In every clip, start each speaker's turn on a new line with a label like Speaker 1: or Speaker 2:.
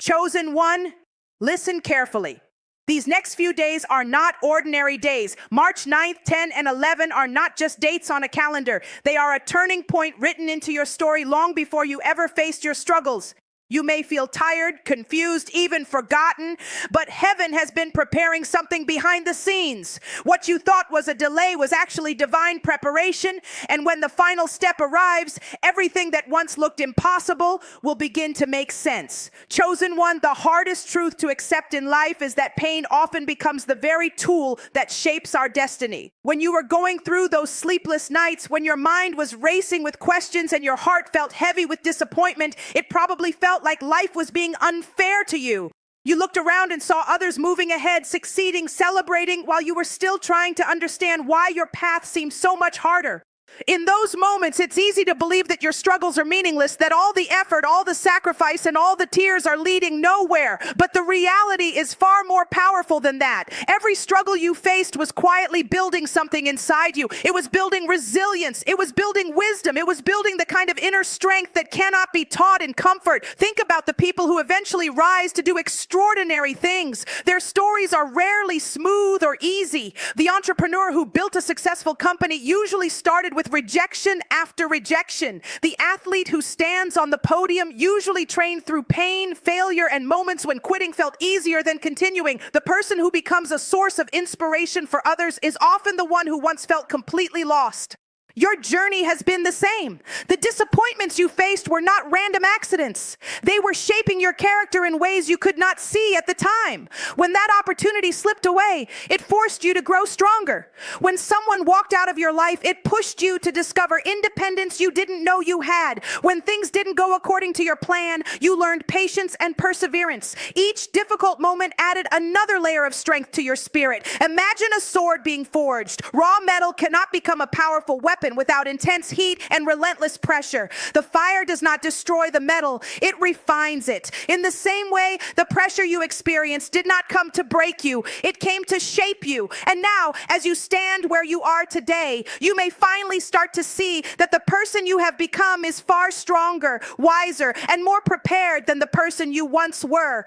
Speaker 1: Chosen one, listen carefully. These next few days are not ordinary days. March 9th, 10, and 11 are not just dates on a calendar. They are a turning point written into your story long before you ever faced your struggles. You may feel tired, confused, even forgotten, but heaven has been preparing something behind the scenes. What you thought was a delay was actually divine preparation, and when the final step arrives, everything that once looked impossible will begin to make sense. Chosen one, the hardest truth to accept in life is that pain often becomes the very tool that shapes our destiny. When you were going through those sleepless nights, when your mind was racing with questions and your heart felt heavy with disappointment, it probably felt like life was being unfair to you. You looked around and saw others moving ahead, succeeding, celebrating, while you were still trying to understand why your path seemed so much harder. In those moments, it's easy to believe that your struggles are meaningless, that all the effort, all the sacrifice, and all the tears are leading nowhere. But the reality is far more powerful than that. Every struggle you faced was quietly building something inside you. It was building resilience. It was building wisdom. It was building the kind of inner strength that cannot be taught in comfort. Think about the people who eventually rise to do extraordinary things. Their stories are rarely smooth or easy. The entrepreneur who built a successful company usually started with rejection after rejection. The athlete who stands on the podium usually trained through pain, failure, and moments when quitting felt easier than continuing. The person who becomes a source of inspiration for others is often the one who once felt completely lost. Your journey has been the same. The disappointments you faced were not random accidents. They were shaping your character in ways you could not see at the time. When that opportunity slipped away, it forced you to grow stronger. When someone walked out of your life, it pushed you to discover independence you didn't know you had. When things didn't go according to your plan, you learned patience and perseverance. Each difficult moment added another layer of strength to your spirit. Imagine a sword being forged. Raw metal cannot become a powerful weapon without intense heat and relentless pressure. The fire does not destroy the metal, it refines it. In the same way, the pressure you experienced did not come to break you, it came to shape you. And now, as you stand where you are today, you may finally start to see that the person you have become is far stronger, wiser, and more prepared than the person you once were.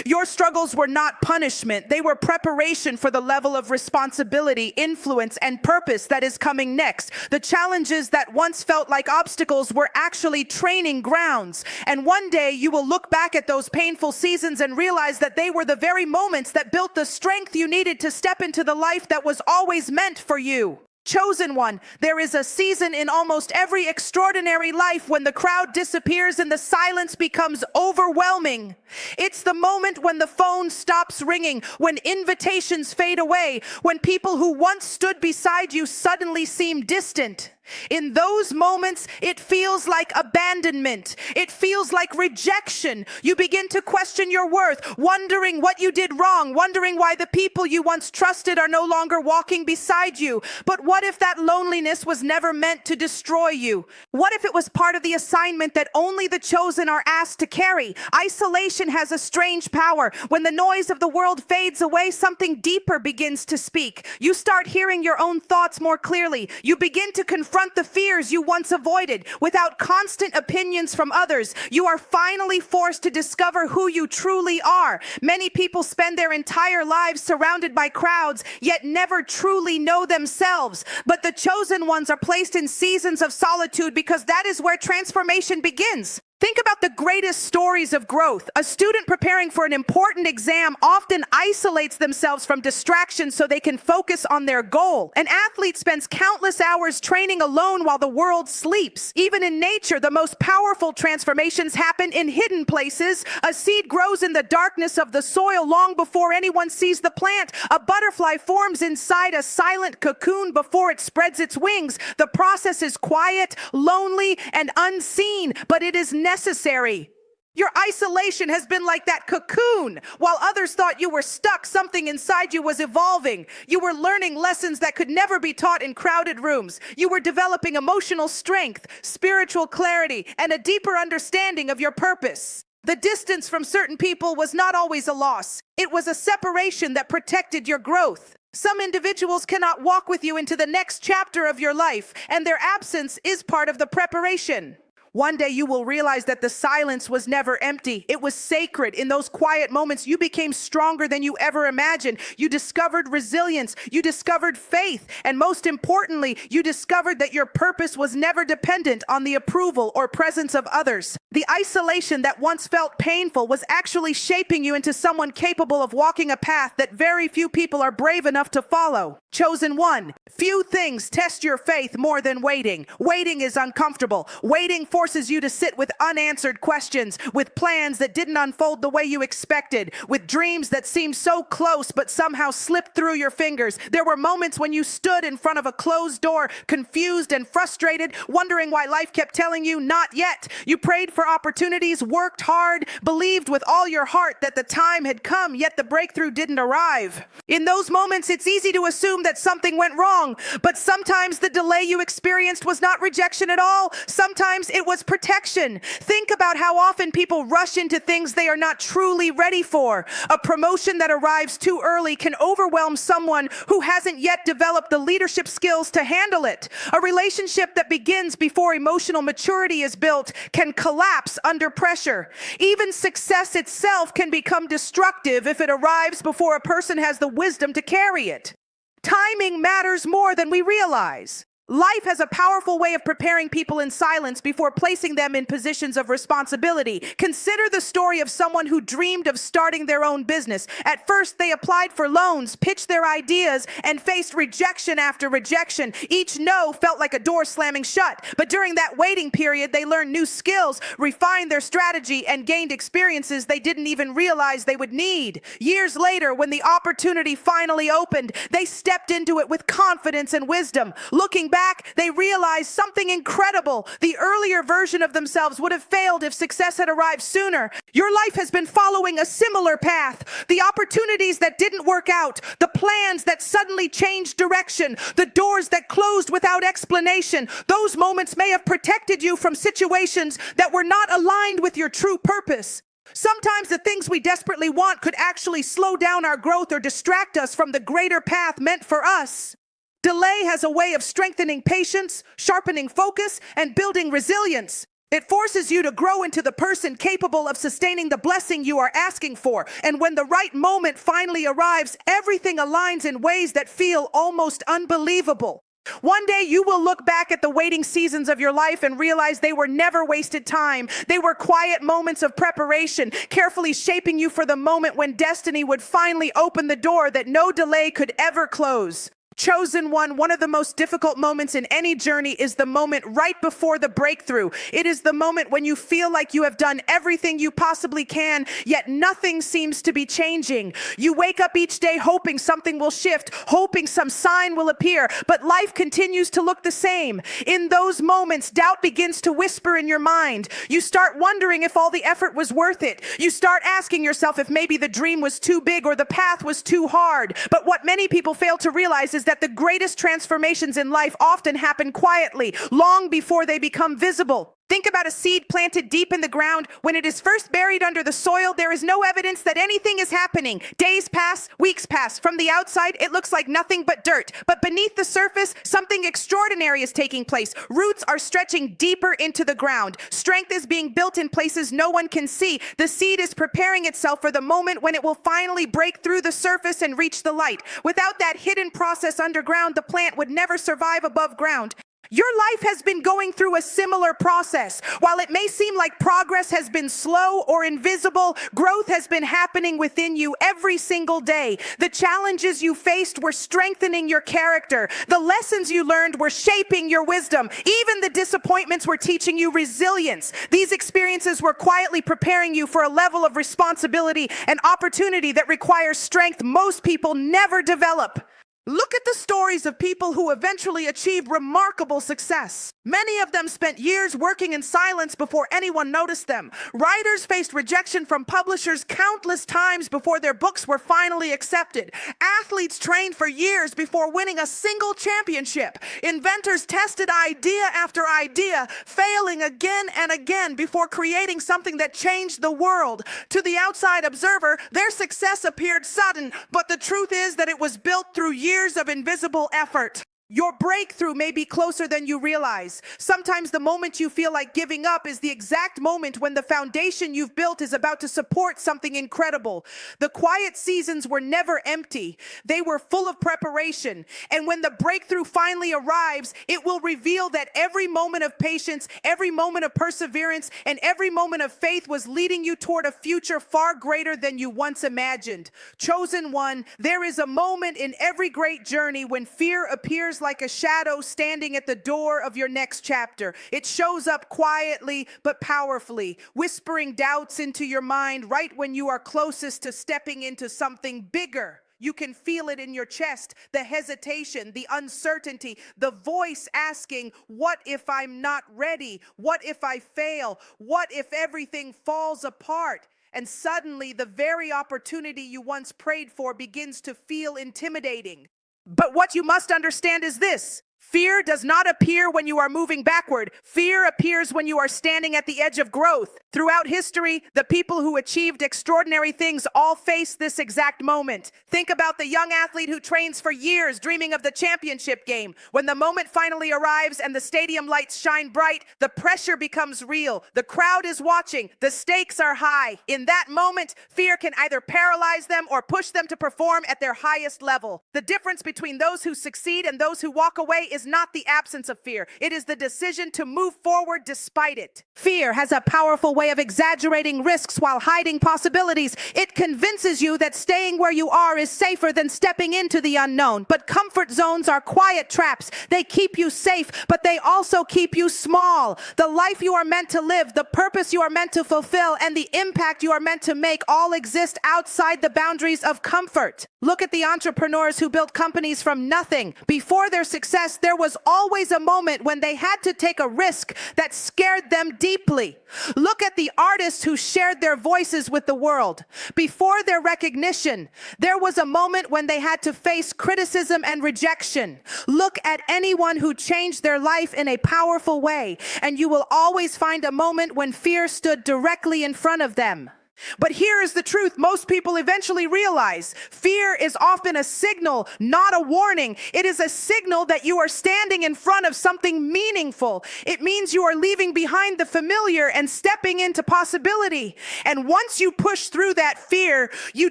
Speaker 1: Your struggles were not punishment, they were preparation for the level of responsibility, influence, and purpose that is coming next. The challenges that once felt like obstacles were actually training grounds. And one day you will look back at those painful seasons and realize that they were the very moments that built the strength you needed to step into the life that was always meant for you. Chosen one, there is a season in almost every extraordinary life when the crowd disappears and the silence becomes overwhelming. It's the moment when the phone stops ringing, when invitations fade away, when people who once stood beside you suddenly seem distant. In those moments, it feels like abandonment. It feels like rejection. You begin to question your worth, wondering what you did wrong, wondering why the people you once trusted are no longer walking beside you. But what if that loneliness was never meant to destroy you? What if it was part of the assignment that only the chosen are asked to carry? Isolation has a strange power. When the noise of the world fades away, something deeper begins to speak. You start hearing your own thoughts more clearly. You begin to confront the fears you once avoided. Without constant opinions from others, you are finally forced to discover who you truly are. Many people spend their entire lives surrounded by crowds, yet never truly know themselves. But the chosen ones are placed in seasons of solitude because that is where transformation begins. Think about the greatest stories of growth. A student preparing for an important exam often isolates themselves from distractions so they can focus on their goal. An athlete spends countless hours training alone while the world sleeps. Even in nature, the most powerful transformations happen in hidden places. A seed grows in the darkness of the soil long before anyone sees the plant. A butterfly forms inside a silent cocoon before it spreads its wings. The process is quiet, lonely, and unseen, but it is necessary. Your isolation has been like that cocoon. While others thought you were stuck, something inside you was evolving. You were learning lessons that could never be taught in crowded rooms. You were developing emotional strength, spiritual clarity, and a deeper understanding of your purpose. The distance from certain people was not always a loss. It was a separation that protected your growth. Some individuals cannot walk with you into the next chapter of your life, and their absence is part of the preparation. One day you will realize that the silence was never empty. It was sacred. In those quiet moments, you became stronger than you ever imagined. You discovered resilience. You discovered faith. And most importantly, you discovered that your purpose was never dependent on the approval or presence of others. The isolation that once felt painful was actually shaping you into someone capable of walking a path that very few people are brave enough to follow. Chosen one. Few things test your faith more than waiting. Waiting is uncomfortable. Waiting forces you to sit with unanswered questions, with plans that didn't unfold the way you expected, with dreams that seemed so close but somehow slipped through your fingers. There were moments when you stood in front of a closed door, confused and frustrated, wondering why life kept telling you not yet. You prayed for opportunities, worked hard, believed with all your heart that the time had come, yet the breakthrough didn't arrive. In those moments, it's easy to assume that something went wrong, but sometimes the delay you experienced was not rejection at all. Sometimes it was protection. Think about how often people rush into things they are not truly ready for. A promotion that arrives too early can overwhelm someone who hasn't yet developed the leadership skills to handle it. A relationship that begins before emotional maturity is built can collapse under pressure. Even success itself can become destructive if it arrives before a person has the wisdom to carry it. Timing matters more than we realize. Life has a powerful way of preparing people in silence before placing them in positions of responsibility. Consider the story of someone who dreamed of starting their own business. At first, they applied for loans, pitched their ideas, and faced rejection after rejection. Each no felt like a door slamming shut. But during that waiting period, they learned new skills, refined their strategy, and gained experiences they didn't even realize they would need. Years later, when the opportunity finally opened, they stepped into it with confidence and wisdom. Looking back, they realized something incredible. The earlier version of themselves would have failed if success had arrived sooner. Your life has been following a similar path. The opportunities that didn't work out, the plans that suddenly changed direction, the doors that closed without explanation. Those moments may have protected you from situations that were not aligned with your true purpose. Sometimes the things we desperately want could actually slow down our growth or distract us from the greater path meant for us. Delay has a way of strengthening patience, sharpening focus, and building resilience. It forces you to grow into the person capable of sustaining the blessing you are asking for. And when the right moment finally arrives, everything aligns in ways that feel almost unbelievable. One day you will look back at the waiting seasons of your life and realize they were never wasted time. They were quiet moments of preparation, carefully shaping you for the moment when destiny would finally open the door that no delay could ever close. Chosen one of the most difficult moments in any journey is the moment right before the breakthrough. It is the moment when you feel like you have done everything you possibly can, yet nothing seems to be changing. You wake up each day hoping something will shift, hoping some sign will appear, but life continues to look the same. In those moments, doubt begins to whisper in your mind. You start wondering if all the effort was worth it. You start asking yourself if maybe the dream was too big or the path was too hard. But what many people fail to realize is that the greatest transformations in life often happen quietly, long before they become visible. Think about a seed planted deep in the ground. When it is first buried under the soil, there is no evidence that anything is happening. Days pass, weeks pass. From the outside, it looks like nothing but dirt. But beneath the surface, something extraordinary is taking place. Roots are stretching deeper into the ground. Strength is being built in places no one can see. The seed is preparing itself for the moment when it will finally break through the surface and reach the light. Without that hidden process underground, the plant would never survive above ground. Your life has been going through a similar process. While it may seem like progress has been slow or invisible, growth has been happening within you every single day. The challenges you faced were strengthening your character. The lessons you learned were shaping your wisdom. Even the disappointments were teaching you resilience. These experiences were quietly preparing you for a level of responsibility and opportunity that requires strength most people never develop. Look at the stories of people who eventually achieved remarkable success. Many of them spent years working in silence before anyone noticed them. Writers faced rejection from publishers countless times before their books were finally accepted. Athletes trained for years before winning a single championship. Inventors tested idea after idea, failing again and again before creating something that changed the world. To the outside observer, their success appeared sudden, but the truth is that it was built through years of invisible effort. Your breakthrough may be closer than you realize. Sometimes the moment you feel like giving up is the exact moment when the foundation you've built is about to support something incredible. The quiet seasons were never empty. They were full of preparation. And when the breakthrough finally arrives, it will reveal that every moment of patience, every moment of perseverance, and every moment of faith was leading you toward a future far greater than you once imagined. Chosen one, there is a moment in every great journey when fear appears like a shadow standing at the door of your next chapter. It shows up quietly but powerfully, whispering doubts into your mind right when you are closest to stepping into something bigger. You can feel it in your chest, the hesitation, the uncertainty, the voice asking, what if I'm not ready? What if I fail? What if everything falls apart? And suddenly, the very opportunity you once prayed for begins to feel intimidating. But what you must understand is this. Fear does not appear when you are moving backward. Fear appears when you are standing at the edge of growth. Throughout history, the people who achieved extraordinary things all face this exact moment. Think about the young athlete who trains for years dreaming of the championship game. When the moment finally arrives and the stadium lights shine bright, the pressure becomes real. The crowd is watching. The stakes are high. In that moment, fear can either paralyze them or push them to perform at their highest level. The difference between those who succeed and those who walk away is not the absence of fear. It is the decision to move forward despite it. Fear has a powerful way of exaggerating risks while hiding possibilities. It convinces you that staying where you are is safer than stepping into the unknown. But comfort zones are quiet traps. They keep you safe, but they also keep you small. The life you are meant to live, the purpose you are meant to fulfill, and the impact you are meant to make all exist outside the boundaries of comfort. Look at the entrepreneurs who built companies from nothing. Before their success, there was always a moment when they had to take a risk that scared them deeply. Look at the artists who shared their voices with the world. Before their recognition, there was a moment when they had to face criticism and rejection. Look at anyone who changed their life in a powerful way, and you will always find a moment when fear stood directly in front of them. But here is the truth most people eventually realize. Fear is often a signal, not a warning. It is a signal that you are standing in front of something meaningful. It means you are leaving behind the familiar and stepping into possibility. And once you push through that fear, you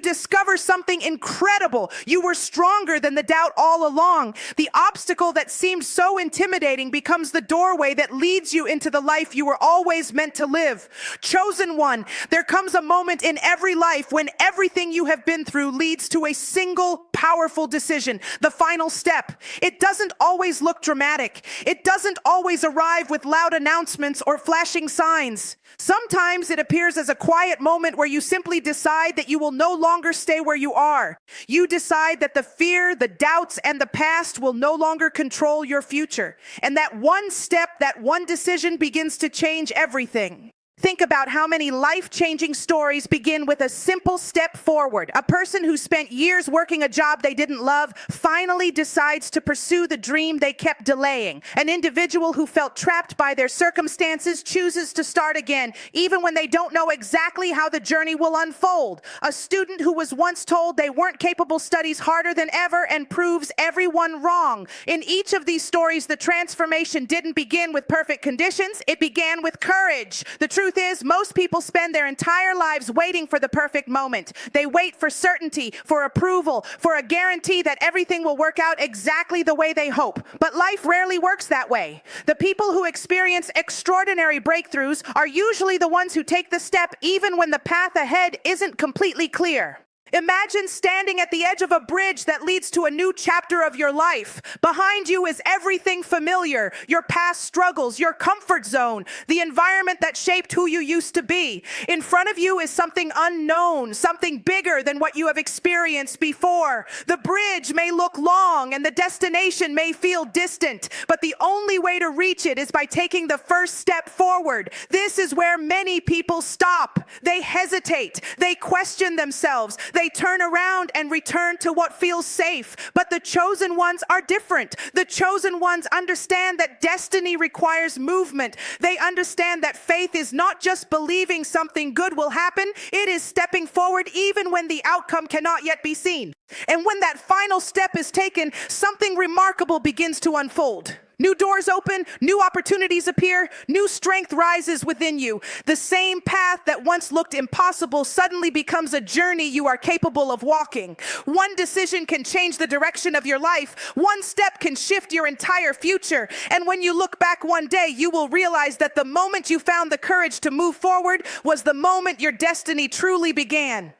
Speaker 1: discover something incredible. You were stronger than the doubt all along. The obstacle that seemed so intimidating becomes the doorway that leads you into the life you were always meant to live. Chosen one, there comes a moment in every life when everything you have been through leads to a single powerful decision, the final step. It doesn't always look dramatic. It doesn't always arrive with loud announcements or flashing signs. Sometimes it appears as a quiet moment where you simply decide that you will no longer stay where you are. You decide that the fear, the doubts, and the past will no longer control your future. And that one step, that one decision begins to change everything. Think about how many life-changing stories begin with a simple step forward. A person who spent years working a job they didn't love finally decides to pursue the dream they kept delaying. An individual who felt trapped by their circumstances chooses to start again, even when they don't know exactly how the journey will unfold. A student who was once told they weren't capable studies harder than ever and proves everyone wrong. In each of these stories, the transformation didn't begin with perfect conditions. It began with courage. The truth is, most people spend their entire lives waiting for the perfect moment. They wait for certainty, for approval, for a guarantee that everything will work out exactly the way they hope. But life rarely works that way. The people who experience extraordinary breakthroughs are usually the ones who take the step even when the path ahead isn't completely clear. Imagine standing at the edge of a bridge that leads to a new chapter of your life. Behind you is everything familiar, your past struggles, your comfort zone, the environment that shaped who you used to be. In front of you is something unknown, something bigger than what you have experienced before. The bridge may look long and the destination may feel distant, but the only way to reach it is by taking the first step forward. This is where many people stop. They hesitate. They question themselves. They They turn around and return to what feels safe. But the chosen ones are different. The chosen ones understand that destiny requires movement. They understand that faith is not just believing something good will happen, it is stepping forward even when the outcome cannot yet be seen. And when that final step is taken, something remarkable begins to unfold. New doors open, new opportunities appear, new strength rises within you. The same path that once looked impossible suddenly becomes a journey you are capable of walking. One decision can change the direction of your life. One step can shift your entire future. And when you look back one day, you will realize that the moment you found the courage to move forward was the moment your destiny truly began.